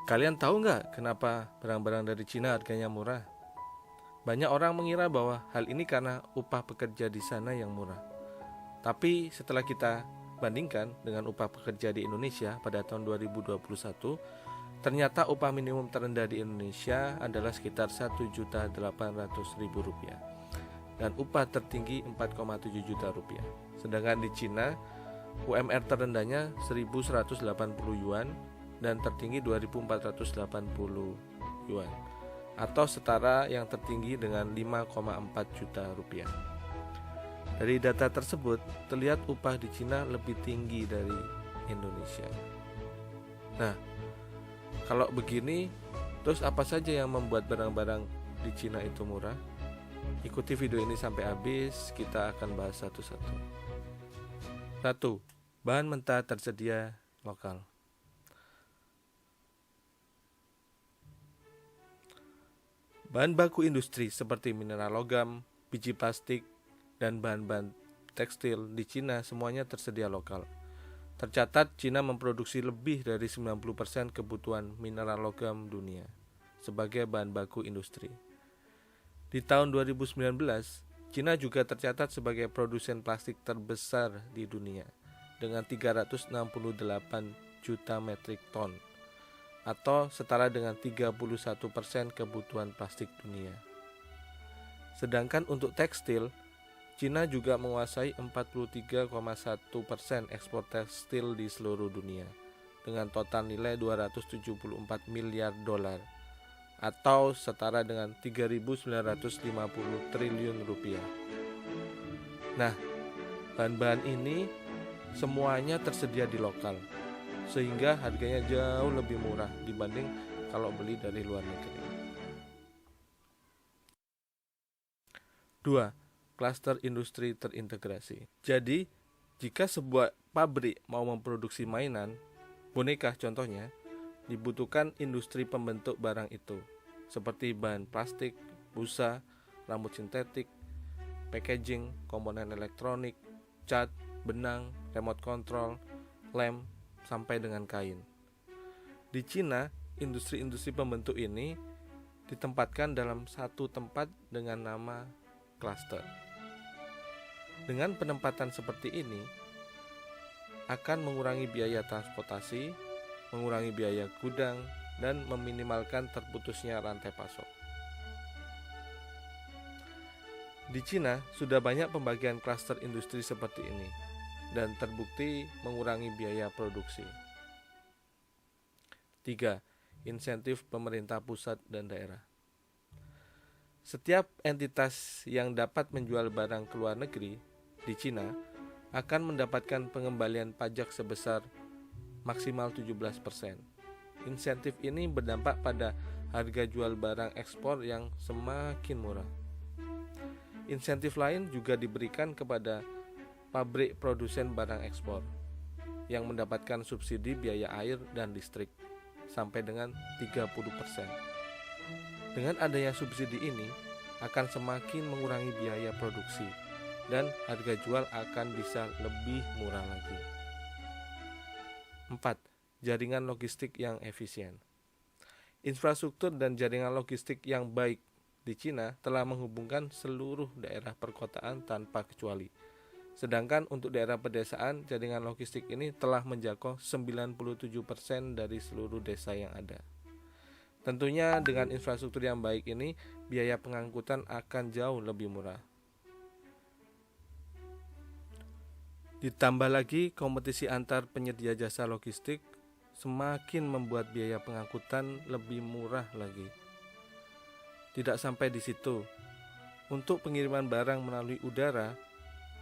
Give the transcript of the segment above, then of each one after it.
Kalian tahu nggak kenapa barang-barang dari Cina harganya murah? Banyak orang mengira bahwa hal ini karena upah pekerja di sana yang murah. Tapi setelah kita bandingkan dengan upah pekerja di Indonesia pada tahun 2021, ternyata upah minimum terendah di Indonesia adalah sekitar Rp1.800.000 dan upah tertinggi Rp4,7 juta. Sedangkan di Cina, UMR terendahnya 1.180 yuan dan tertinggi 2.480 yuan, atau setara yang tertinggi dengan 5,4 juta rupiah. Dari data tersebut, terlihat upah di Cina lebih tinggi dari Indonesia. Nah, kalau begini, terus apa saja yang membuat barang-barang di Cina itu murah? Ikuti video ini sampai habis, kita akan bahas satu-satu. 1. Bahan mentah tersedia lokal. Bahan baku industri seperti mineral logam, biji plastik, dan bahan-bahan tekstil di Cina semuanya tersedia lokal. Tercatat Cina memproduksi lebih dari 90% kebutuhan mineral logam dunia sebagai bahan baku industri. Di tahun 2019, Cina juga tercatat sebagai produsen plastik terbesar di dunia dengan 368 juta metrik ton, atau setara dengan 31% kebutuhan plastik dunia. Sedangkan untuk tekstil, Cina juga menguasai 43,1% ekspor tekstil di seluruh dunia dengan total nilai 274 miliar dolar atau setara dengan 3.950 triliun rupiah. Nah, bahan-bahan ini semuanya tersedia di lokal, sehingga harganya jauh lebih murah dibanding kalau beli dari luar negeri. 2. Klaster industri terintegrasi. Jadi, jika sebuah pabrik mau memproduksi mainan, boneka contohnya, dibutuhkan industri pembentuk barang itu, seperti bahan plastik, busa, rambut sintetik, packaging, komponen elektronik, cat, benang, remote control, lem, sampai dengan kain. Di Cina, industri-industri pembentuk ini ditempatkan dalam satu tempat dengan nama klaster. Dengan penempatan seperti ini akan mengurangi biaya transportasi, mengurangi biaya gudang, dan meminimalkan terputusnya rantai pasok. Di Cina sudah banyak pembagian klaster industri seperti ini dan terbukti mengurangi biaya produksi. 3. Insentif pemerintah pusat dan daerah. Setiap entitas yang dapat menjual barang ke luar negeri di Cina akan mendapatkan pengembalian pajak sebesar maksimal 17%. Insentif ini berdampak pada harga jual barang ekspor yang semakin murah. Insentif lain juga diberikan kepada pabrik produsen barang ekspor yang mendapatkan subsidi biaya air dan listrik sampai dengan 30%. Dengan adanya subsidi ini akan semakin mengurangi biaya produksi dan harga jual akan bisa lebih murah lagi. 4. Jaringan logistik yang efisien. Infrastruktur dan jaringan logistik yang baik di Cina telah menghubungkan seluruh daerah perkotaan tanpa kecuali. Sedangkan untuk daerah pedesaan, jaringan logistik ini telah menjangkau 97% dari seluruh desa yang ada. Tentunya dengan infrastruktur yang baik ini, biaya pengangkutan akan jauh lebih murah. Ditambah lagi kompetisi antar penyedia jasa logistik semakin membuat biaya pengangkutan lebih murah lagi. Tidak sampai di situ, untuk pengiriman barang melalui udara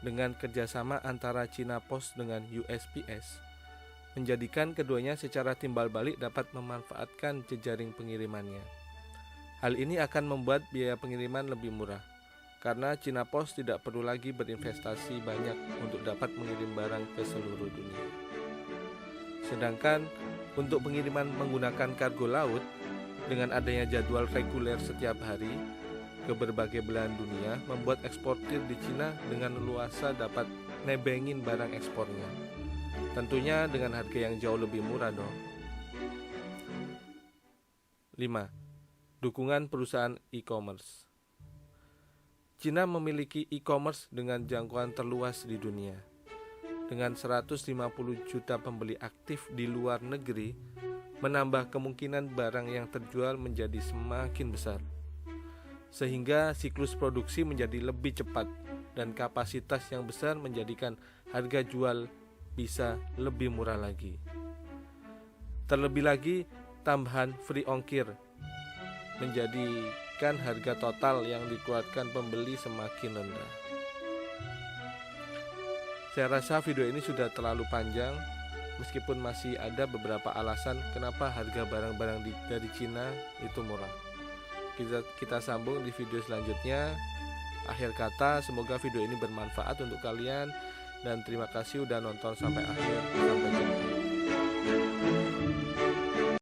dengan kerjasama antara China Post dengan USPS, menjadikan keduanya secara timbal balik dapat memanfaatkan jejaring pengirimannya. Hal ini akan membuat biaya pengiriman lebih murah, karena China Post tidak perlu lagi berinvestasi banyak untuk dapat mengirim barang ke seluruh dunia. Sedangkan untuk pengiriman menggunakan kargo laut, dengan adanya jadwal reguler setiap hari ke berbagai belahan dunia, membuat eksportir di Cina dengan leluasa dapat nebengin barang ekspornya. Tentunya dengan harga yang jauh lebih murah dong. 5. Dukungan perusahaan e-commerce. Cina memiliki e-commerce dengan jangkauan terluas di dunia. Dengan 150 juta pembeli aktif di luar negeri, menambah kemungkinan barang yang terjual menjadi semakin besar. Sehingga siklus produksi menjadi lebih cepat dan kapasitas yang besar menjadikan harga jual bisa lebih murah lagi. Terlebih lagi, tambahan free ongkir menjadikan harga total yang dikeluarkan pembeli semakin rendah. Saya rasa video ini sudah terlalu panjang, meskipun masih ada beberapa alasan kenapa harga barang-barang dari Cina itu murah. Kita sambung di video selanjutnya. Akhir kata, semoga video ini bermanfaat untuk kalian dan terima kasih udah nonton sampai akhir. Sampai jumpa.